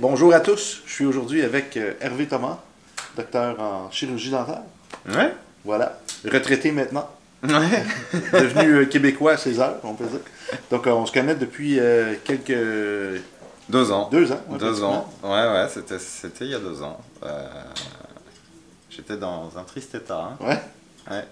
bonjour à tous. Je suis aujourd'hui avec Hervé Thomas, docteur en chirurgie dentaire. Ouais. Voilà. Retraité maintenant. Ouais. Devenu québécois à ses heures, on peut dire. Donc, on se connaît depuis quelques... 2 ans. 2 ans. Ouais, 2 ans. Ouais, c'était il y a 2 ans. J'étais dans un triste état. Hein. Ouais. Ouais.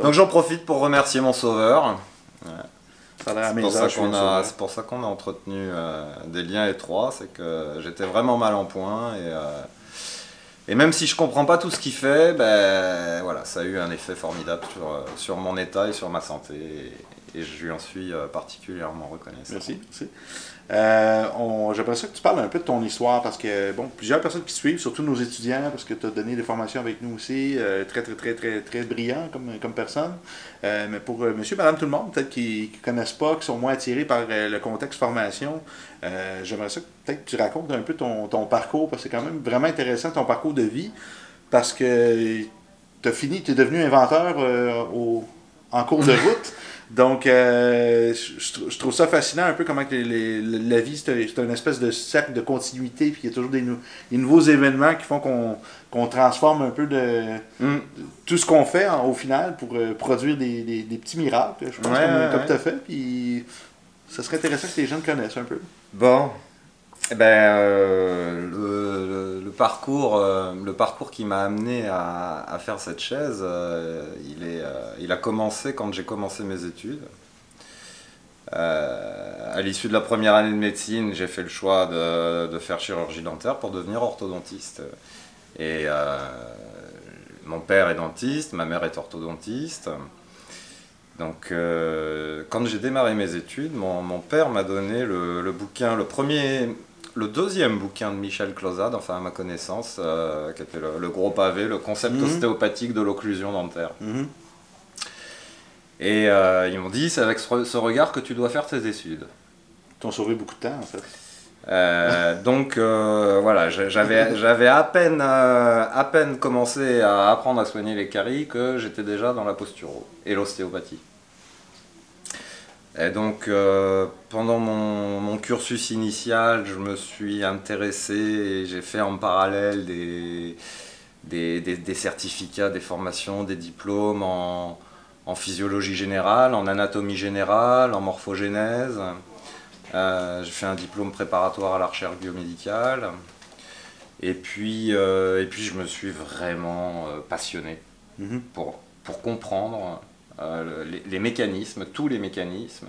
Donc j'en profite pour remercier mon sauveur. Ouais. C'est pour ça qu'on a entretenu des liens étroits, c'est que j'étais vraiment mal en point et même si je comprends pas tout ce qu'il fait, ben voilà, ça a eu un effet formidable sur mon état et sur ma santé et je lui en suis particulièrement reconnaissant. Merci. J'aimerais ça que tu parles un peu de ton histoire parce que, bon, plusieurs personnes qui suivent, surtout nos étudiants, parce que tu as donné des formations avec nous aussi, très brillant comme personne. Mais pour monsieur, madame, tout le monde, peut-être qui ne connaissent pas, qui sont moins attirés par le contexte formation, j'aimerais ça que peut-être tu racontes un peu ton parcours, parce que c'est quand même vraiment intéressant ton parcours de vie, parce que tu es devenu inventeur en cours de route. Donc, je trouve ça fascinant un peu comment que la vie, c'est une espèce de cercle de continuité, puis il y a toujours des nouveaux événements qui font qu'on transforme un peu de tout ce qu'on fait au final pour produire des petits miracles, je pense, comme tu as fait, puis ça serait intéressant que les gens te connaissent un peu. Bon, eh ben, le parcours qui m'a amené à faire cette chaise, il a commencé quand j'ai commencé mes études. À l'issue de la première année de médecine, j'ai fait le choix de faire chirurgie dentaire pour devenir orthodontiste. Et mon père est dentiste, ma mère est orthodontiste. Donc, quand j'ai démarré mes études, mon père m'a donné le deuxième bouquin de Michel Clausade, enfin à ma connaissance, qui était le gros pavé, le concept ostéopathique de l'occlusion dentaire. Et ils m'ont dit, c'est avec ce regard que tu dois faire tes études. Ils t'ont sauvé beaucoup de temps en fait. Donc voilà, j'avais à peine commencé à apprendre à soigner les caries que j'étais déjà dans la posturo et l'ostéopathie. Et donc pendant mon cursus initial, je me suis intéressé et j'ai fait en parallèle des certificats, des formations, des diplômes en physiologie générale, en anatomie générale, en morphogénèse. J'ai fait un diplôme préparatoire à la recherche biomédicale et puis je me suis vraiment passionné pour comprendre les mécanismes, tous les mécanismes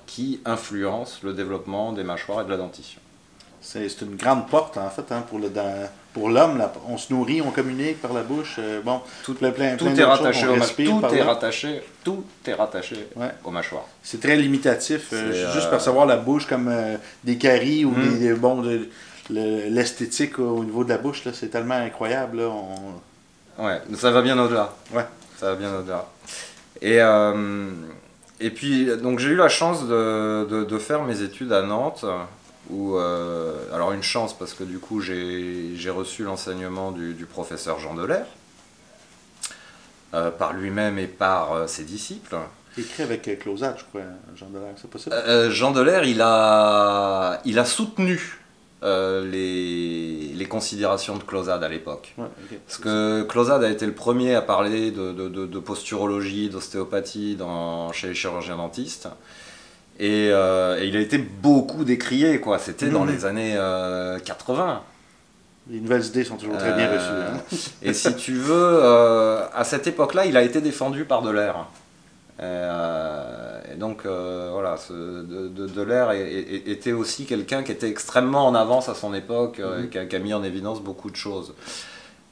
qui influencent le développement des mâchoires et de la dentition. C'est une grande porte en fait pour l'homme. On se nourrit, on communique par la bouche. Tout est rattaché aux mâchoires. C'est très limitatif. Juste percevoir la bouche comme des caries ou l'esthétique au niveau de la bouche, c'est tellement incroyable. Là, Ouais, ça va bien au-delà. Ouais. Ça va bien au-delà. Et puis, donc j'ai eu la chance de faire mes études à Nantes. Alors une chance parce que du coup j'ai reçu l'enseignement du professeur Jean Delair par lui-même et par ses disciples. Écrit avec Clausade, je crois, Jean Delair, c'est possible? Jean Delair, il a soutenu les considérations de Clausade à l'époque. Ouais, okay. Parce que Clausade a été le premier à parler de posturologie, d'ostéopathie chez les chirurgiens dentistes. Et il a été beaucoup décrié, quoi. C'était dans les années 80. Les nouvelles idées sont toujours très bien reçues. Hein? Et si tu veux, à cette époque-là, il a été défendu par Delair. Et donc, voilà, Delair était aussi quelqu'un qui était extrêmement en avance à son époque, qui a mis en évidence beaucoup de choses.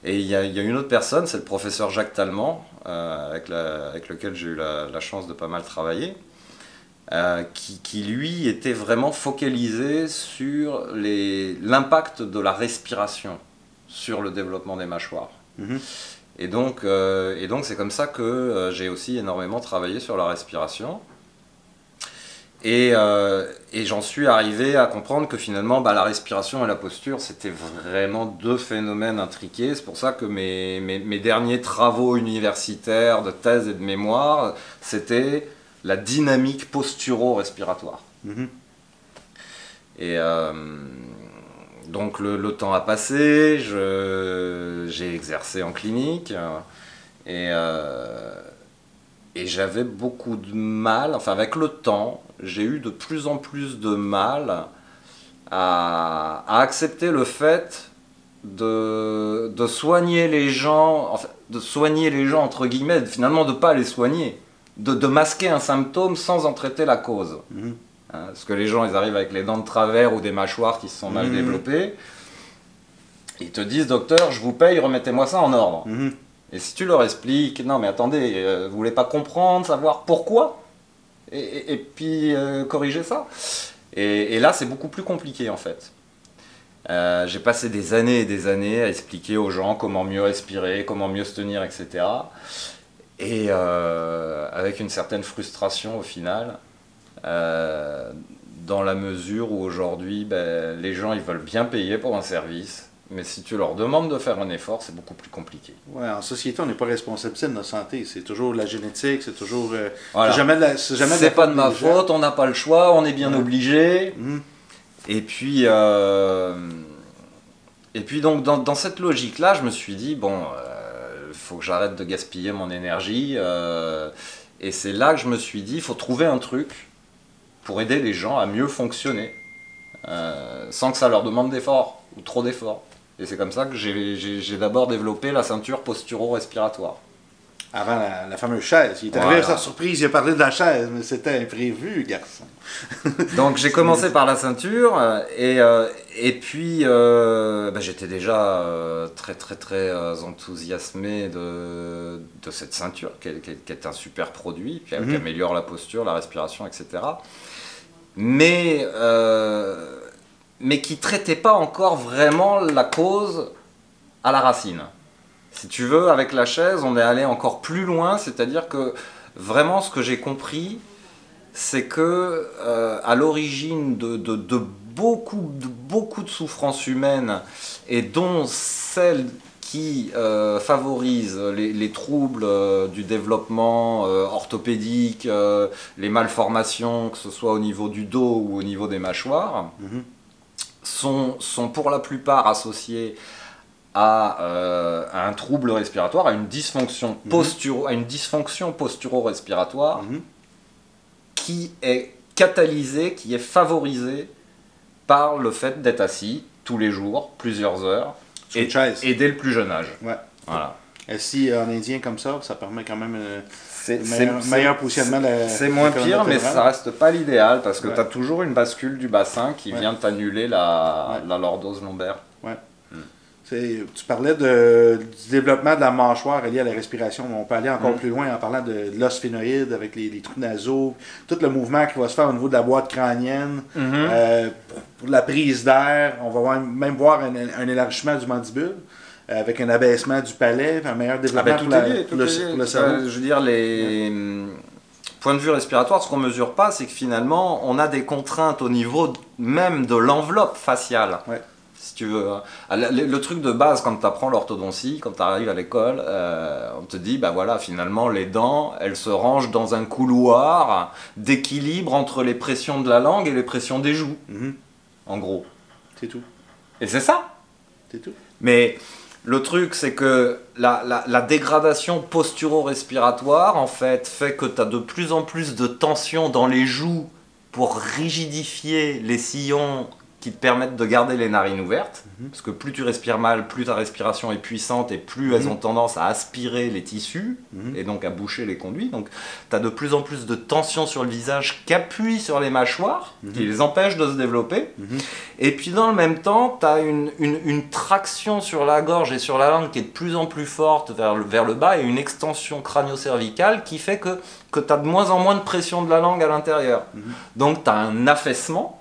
Et il y a une autre personne, c'est le professeur Jacques Tallemant, avec lequel j'ai eu la chance de pas mal travailler. Qui lui était vraiment focalisé sur l'impact de la respiration sur le développement des mâchoires. Et donc c'est comme ça que j'ai aussi énormément travaillé sur la respiration. Et j'en suis arrivé à comprendre que finalement la respiration et la posture c'était vraiment deux phénomènes intriqués. C'est pour ça que mes derniers travaux universitaires de thèse et de mémoire c'était la dynamique posturo-respiratoire. Donc le temps a passé, j'ai exercé en clinique et, et j'avais beaucoup de mal, enfin avec le temps, j'ai eu de plus en plus de mal à accepter le fait de soigner les gens, enfin, de soigner les gens entre guillemets, finalement de ne pas les soigner, de masquer un symptôme sans en traiter la cause. Mhm. Hein, parce que les gens, ils arrivent avec les dents de travers ou des mâchoires qui se sont mal développées. Ils te disent, docteur, je vous paye, remettez-moi ça en ordre. Mhm. Et si tu leur expliques, non mais attendez, vous voulez pas comprendre, savoir pourquoi, et puis corriger ça. Et là, c'est beaucoup plus compliqué en fait. J'ai passé des années et des années à expliquer aux gens comment mieux respirer, comment mieux se tenir, etc. Et avec une certaine frustration au final. Dans la mesure où aujourd'hui les gens ils veulent bien payer pour un service, mais si tu leur demandes de faire un effort, c'est beaucoup plus compliqué. Ouais, en société, on n'est pas responsable de notre santé. C'est toujours la génétique, c'est toujours. Voilà. C'est pas de ma faute, on n'a pas le choix, on est bien obligé. Mhm. Et puis donc dans cette logique-là, je me suis dit bon, faut que j'arrête de gaspiller mon énergie. Et c'est là que je me suis dit, il faut trouver un truc pour aider les gens à mieux fonctionner, sans que ça leur demande d'efforts, ou trop d'efforts. Et c'est comme ça que j'ai d'abord développé la ceinture posturo-respiratoire. Avant la fameuse chaise. Il est arrivé à sa surprise, il a parlé de la chaise, mais c'était imprévu, garçon. Donc j'ai commencé par la ceinture, et puis j'étais déjà très très très enthousiasmé de cette ceinture, qui est un super produit, qui améliore la posture, la respiration, etc. Mais qui ne traitait pas encore vraiment la cause à la racine. Si tu veux, avec la chaise, on est allé encore plus loin, c'est-à-dire que vraiment ce que j'ai compris, c'est que à l'origine de beaucoup de souffrances humaines, et dont celles qui favorisent les troubles du développement orthopédique, les malformations, que ce soit au niveau du dos ou au niveau des mâchoires, sont pour la plupart associées à un trouble respiratoire, à une dysfonction posturo-respiratoire qui est catalysée, qui est favorisée par le fait d'être assis tous les jours, plusieurs heures, et dès le plus jeune âge. Ouais. Voilà. Assis en indien comme ça permet quand même meilleur positionnement. C'est moins pire, mais ça reste pas l'idéal, parce que tu as toujours une bascule du bassin qui vient t'annuler la lordose lombaire. Ouais. Tu parlais du développement de la mâchoire lié à la respiration. On peut aller encore plus loin en parlant de l'os phénoïde avec les trous nasaux, tout le mouvement qui va se faire au niveau de la boîte crânienne. Pour la prise d'air, on va même voir un élargissement du mandibule avec un abaissement du palais, un meilleur développement pour le cerveau. Je veux dire, point de vue respiratoire, ce qu'on ne mesure pas, c'est que finalement, on a des contraintes au niveau même de l'enveloppe faciale. Ouais. Si tu veux. Le truc de base, quand tu apprends l'orthodontie, quand tu arrives à l'école, on te dit, voilà, finalement, les dents, elles se rangent dans un couloir d'équilibre entre les pressions de la langue et les pressions des joues. En gros. C'est tout. Et c'est ça. C'est tout. Mais le truc, c'est que la dégradation posturo-respiratoire, en fait que tu as de plus en plus de tension dans les joues pour rigidifier les sillons qui te permettent de garder les narines ouvertes, parce que plus tu respires mal, plus ta respiration est puissante et plus elles ont tendance à aspirer les tissus et donc à boucher les conduits. Donc tu as de plus en plus de tension sur le visage qui appuie sur les mâchoires, qui les empêche de se développer. Et puis dans le même temps, tu as une traction sur la gorge et sur la langue qui est de plus en plus forte vers le bas, et une extension crânio-cervicale qui fait que tu as de moins en moins de pression de la langue à l'intérieur. Donc tu as un affaissement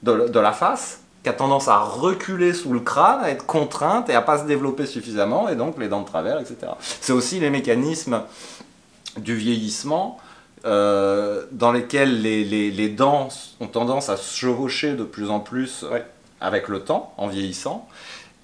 de la face, qui a tendance à reculer sous le crâne, à être contrainte et à ne pas se développer suffisamment, et donc les dents de travers, etc. C'est aussi les mécanismes du vieillissement dans lesquels les dents ont tendance à se chevaucher de plus en plus avec le temps, en vieillissant.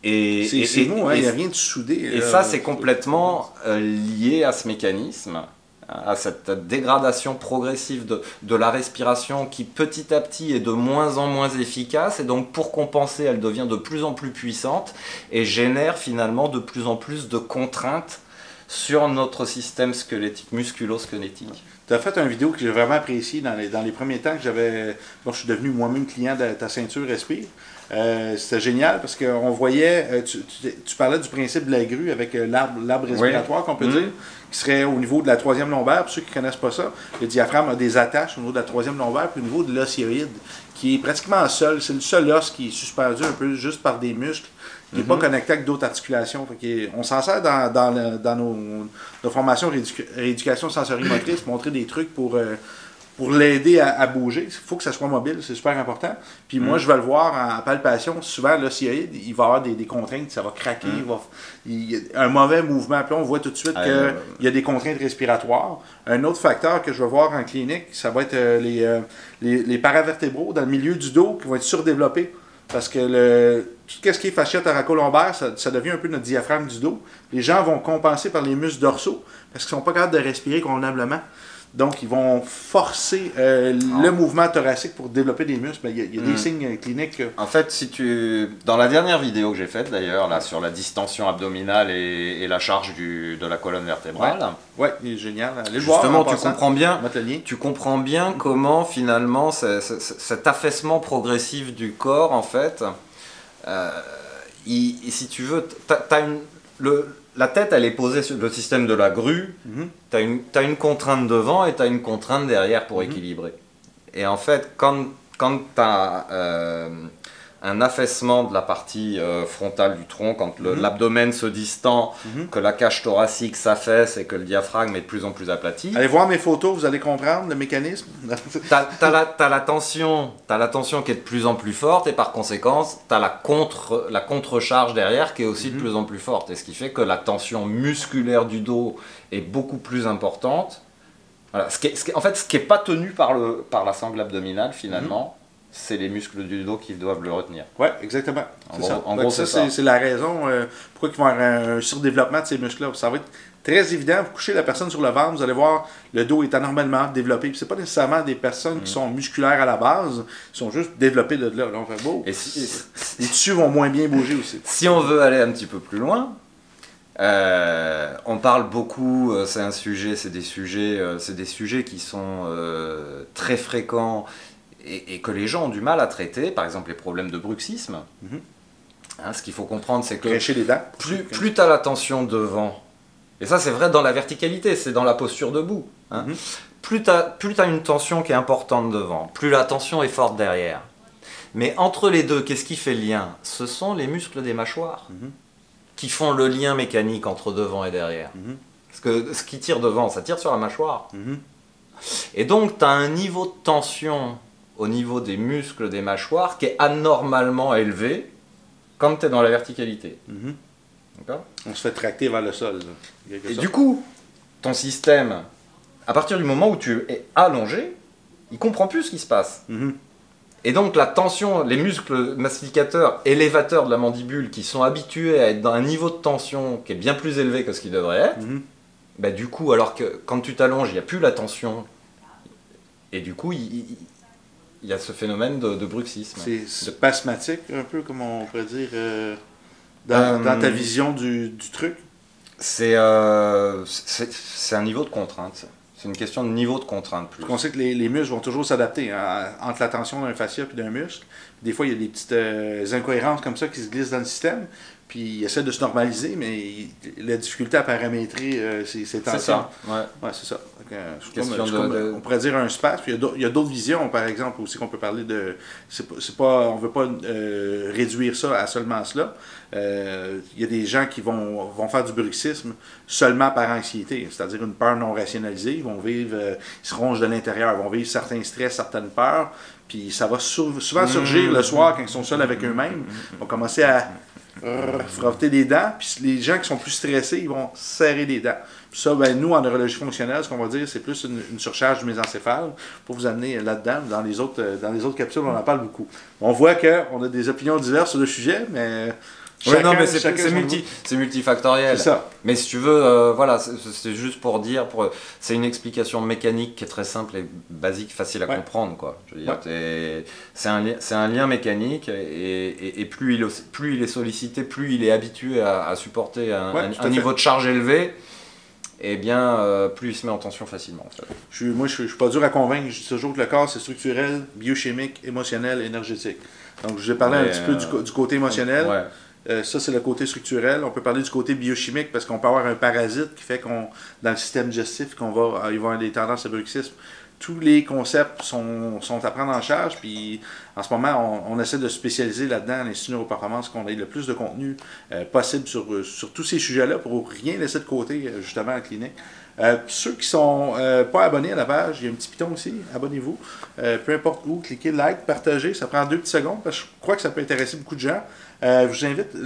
C'est bon, il n'y a rien de soudé. Et ça, c'est complètement lié à ce mécanisme. à cette dégradation progressive de la respiration qui petit à petit est de moins en moins efficace, et donc pour compenser, elle devient de plus en plus puissante et génère finalement de plus en plus de contraintes sur notre système squelettique, musculo-squelettique. Tu as fait une vidéo que j'ai vraiment appréciée dans les premiers temps que j'avais. Bon, je suis devenu moi-même client de ta ceinture Respire. C'était génial parce qu'on voyait, tu parlais du principe de la grue avec l'arbre respiratoire, qu'on peut dire, qui serait au niveau de la troisième lombaire. Pour ceux qui ne connaissent pas ça, le diaphragme a des attaches au niveau de la troisième lombaire, puis au niveau de l'osioïde, qui est pratiquement seul. C'est le seul os qui est suspendu un peu juste par des muscles, qui n'est pas connecté avec d'autres articulations. On s'en sert dans nos formations rééducation sensorimotrice, montrer des trucs pour l'aider à bouger. Il faut que ça soit mobile, c'est super important. Puis moi, je vais le voir en palpation. Souvent, l'osioïde, il va avoir des contraintes, ça va craquer, il y a un mauvais mouvement. Puis là, on voit tout de suite qu'il y a des contraintes respiratoires. Un autre facteur que je vais voir en clinique, ça va être les paravertébraux dans le milieu du dos qui vont être surdéveloppés. Parce que tout ce qui est fascia thoracolombaire, ça devient un peu notre diaphragme du dos. Les gens vont compenser par les muscles dorsaux parce qu'ils ne sont pas capables de respirer convenablement. Donc, ils vont forcer le mouvement thoracique pour développer des muscles. Il y a des signes cliniques. En fait, dans la dernière vidéo que j'ai faite d'ailleurs, là, sur la distension abdominale et la charge de la colonne vertébrale. Ouais, il est génial. Allez justement, voir, tu comprends bien comment finalement cet affaissement progressif du corps, en fait, si tu veux, la tête, elle est posée sur le système de la grue. Tu as une contrainte devant et tu as une contrainte derrière pour équilibrer. Et en fait, quand tu as un affaissement de la partie frontale du tronc, quand l'abdomen se distend, que la cage thoracique s'affaisse et que le diaphragme est de plus en plus aplati. Allez voir mes photos, vous allez comprendre le mécanisme. T'as la tension qui est de plus en plus forte, et par conséquent, t'as la contre-charge derrière qui est aussi de plus en plus forte. Et ce qui fait que la tension musculaire du dos est beaucoup plus importante. Voilà. En fait, ce qui n'est pas tenu par la sangle abdominale, finalement, c'est les muscles du dos qui doivent le retenir. Oui, exactement. En gros, c'est la raison pourquoi ils vont avoir un surdéveloppement de ces muscles-là. Ça va être très évident. Vous couchez la personne sur le ventre, vous allez voir, le dos est anormalement développé. Ce n'est pas nécessairement des personnes qui sont musculaires à la base, ils sont juste développés de là. Donc, les tissus vont moins bien bouger aussi. Si on veut aller un petit peu plus loin, on parle beaucoup, c'est des sujets qui sont très fréquents, et que les gens ont du mal à traiter, par exemple les problèmes de bruxisme. Ce qu'il faut comprendre, c'est que les dents. Plus tu as la tension devant, et ça c'est vrai dans la verticalité, c'est dans la posture debout, plus tu as une tension qui est importante devant, plus la tension est forte derrière. Mais entre les deux, qu'est-ce qui fait le lien? Ce sont les muscles des mâchoires qui font le lien mécanique entre devant et derrière. Parce que ce qui tire devant, ça tire sur la mâchoire. Et donc tu as un niveau de tension au niveau des muscles des mâchoires qui est anormalement élevé quand tu es dans la verticalité. On se fait tracter vers le sol. Et du coup, ton système, à partir du moment où tu es allongé, il ne comprend plus ce qui se passe. Et donc la tension, les muscles mastificateurs, élévateurs de la mandibule, qui sont habitués à être dans un niveau de tension qui est bien plus élevé que ce qu'il devrait être, du coup, alors que quand tu t'allonges, il n'y a plus la tension, et du coup, il y a ce phénomène de bruxisme. C'est spasmatique, un peu, comme on pourrait dire, dans ta vision du truc? C'est un niveau de contrainte. C'est une question de niveau de contrainte. Plus. On sait que les muscles vont toujours s'adapter entre la tension d'un fascia et d'un muscle. Des fois, il y a des petites incohérences comme ça qui se glissent dans le système. Puis ils essaient de se normaliser, mais la difficulté à paramétrer ces tensions. C'est ça. C'est ça. On pourrait dire un spasme. Il y a d'autres visions, par exemple, aussi qu'on peut parler de. On ne veut pas réduire ça à seulement cela. Il y a des gens qui vont faire du bruxisme seulement par anxiété, c'est-à-dire une peur non rationalisée. Ils vont vivre, ils se rongent de l'intérieur, ils vont vivre certains stress, certaines peurs. Puis ça va souvent surgir le soir quand ils sont seuls avec eux-mêmes. Ils vont commencer à frotter les dents, puis les gens qui sont plus stressés, ils vont serrer les dents. Puis ça, nous, en neurologie fonctionnelle, ce qu'on va dire, c'est plus une surcharge du mésencéphale pour vous amener là-dedans. Dans les autres capsules, on en parle beaucoup. On voit qu'on a des opinions diverses sur le sujet, mais Oui, non, mais c'est multifactoriel. C'est ça. Mais si tu veux, voilà, c'est juste pour dire, c'est une explication mécanique qui est très simple et basique, facile à comprendre, quoi. Je veux dire, c'est un lien mécanique et plus il est sollicité, plus il est habitué à supporter un niveau de charge élevé, et bien plus il se met en tension facilement. En fait. Moi, je suis pas dur à convaincre. Je dis toujours que le corps, c'est structurel, biochimique, émotionnel, énergétique. Donc, je vais parler un petit peu du côté émotionnel. Ça, c'est le côté structurel. On peut parler du côté biochimique parce qu'on peut avoir un parasite qui fait qu'on, dans le système digestif, il va y avoir des tendances à bruxisme. Tous les concepts sont à prendre en charge. Puis, en ce moment, on essaie de se spécialiser là-dedans à l'Institut Neuroperformance, qu'on ait le plus de contenu possible sur tous ces sujets-là pour rien laisser de côté, justement, à la clinique. Ceux qui sont pas abonnés à la page, il y a un petit piton aussi, abonnez-vous. Peu importe où, cliquez like, partagez, ça prend 2 petites secondes parce que je crois que ça peut intéresser beaucoup de gens. Je vous invite, tu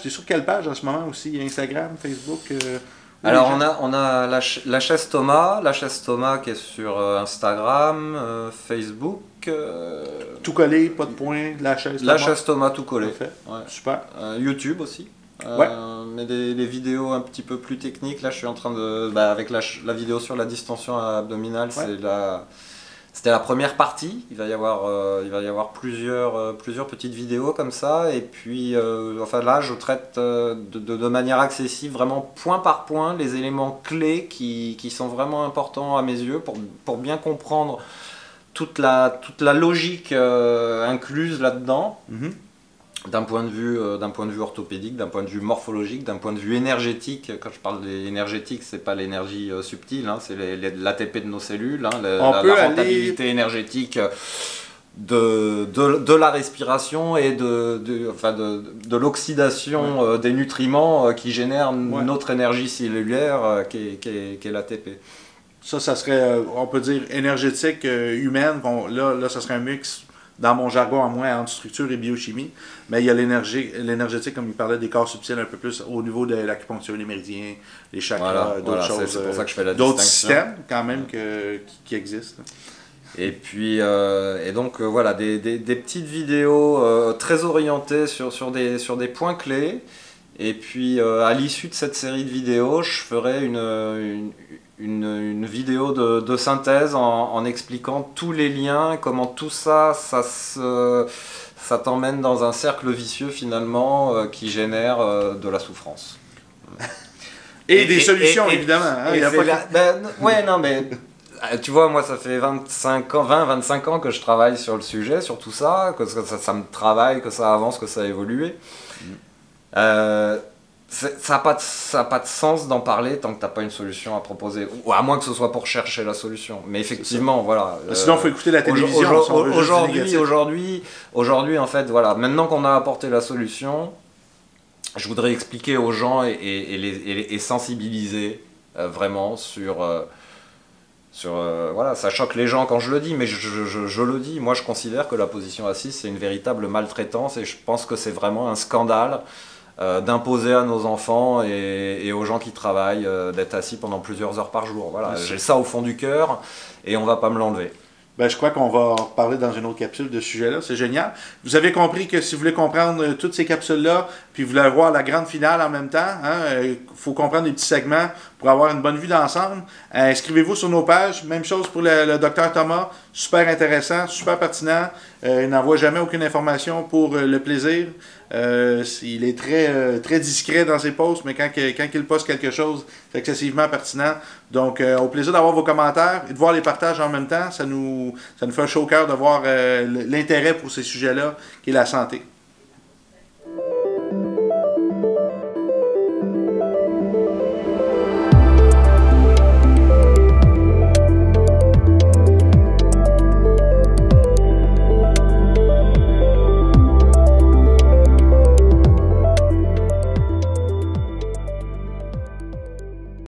es sur quelle page en ce moment aussi? Instagram, Facebook? Alors on a la chaise Thomas qui est sur Instagram, Facebook. Tout collé, pas de point, la chaise Thomas. La chaise Thomas tout collé. Super. YouTube aussi. Mais des vidéos un petit peu plus techniques. Là, je suis en train de, avec la vidéo sur la distension abdominale, c'était la première partie. Il va y avoir plusieurs petites vidéos comme ça. Et puis, là, je traite de manière accessible, vraiment point par point, les éléments clés qui sont vraiment importants à mes yeux pour bien comprendre toute la logique incluse là-dedans. D'un point de vue orthopédique, d'un point de vue morphologique, d'un point de vue énergétique. Quand je parle d'énergétique, c'est pas l'énergie subtile, c'est l'ATP de nos cellules, la rentabilité énergétique de la respiration et de l'oxydation des nutriments qui génèrent notre énergie cellulaire qui est l'ATP. Ça serait, on peut dire, énergétique humaine. Là, ça serait un mix. Dans mon jargon, à moi, entre structure et biochimie, mais il y a l'énergétique, comme il parlait des corps subtils, un peu plus au niveau de l'acupuncture, les méridiens, les chakras, d'autres choses. C'est pour ça que je fais la d'autres distinction. systèmes, quand même, qui existent. Et puis, donc, des petites vidéos très orientées sur des points clés. Et puis, à l'issue de cette série de vidéos, je ferai une vidéo de synthèse en expliquant tous les liens, comment tout ça t'emmène dans un cercle vicieux finalement qui génère de la souffrance. Et des solutions, évidemment. Mais tu vois, moi ça fait 20-25 ans que je travaille sur le sujet, sur tout ça, que ça me travaille, que ça avance, que ça a évolué. Ça n'a pas de sens d'en parler tant que tu n'as pas une solution à proposer, ou à moins que ce soit pour chercher la solution. Mais effectivement, voilà. Sinon, il faut écouter la télévision. Aujourd'hui, en fait, voilà, maintenant qu'on a apporté la solution, je voudrais expliquer aux gens et sensibiliser vraiment sur voilà, ça choque les gens quand je le dis, mais je le dis. Moi, je considère que la position assise, c'est une véritable maltraitance et je pense que c'est vraiment un scandale d'imposer à nos enfants et aux gens qui travaillent d'être assis pendant plusieurs heures par jour. Voilà, j'ai ça au fond du cœur et on va pas me l'enlever. Je crois qu'on va en reparler dans une autre capsule de ce sujet-là. C'est génial. Vous avez compris que si vous voulez comprendre toutes ces capsules-là, puis vous voulez voir la grande finale en même temps, il faut comprendre les petits segments pour avoir une bonne vue d'ensemble. Inscrivez-vous sur nos pages. Même chose pour le Dr Thomas. Super intéressant, super pertinent. Il n'envoie jamais aucune information pour le plaisir. Il est très discret dans ses posts, mais quand il poste quelque chose, c'est excessivement pertinent. Donc, au plaisir d'avoir vos commentaires et de voir les partages en même temps. Ça nous fait un chaud au cœur de voir l'intérêt pour ces sujets-là, qui est la santé.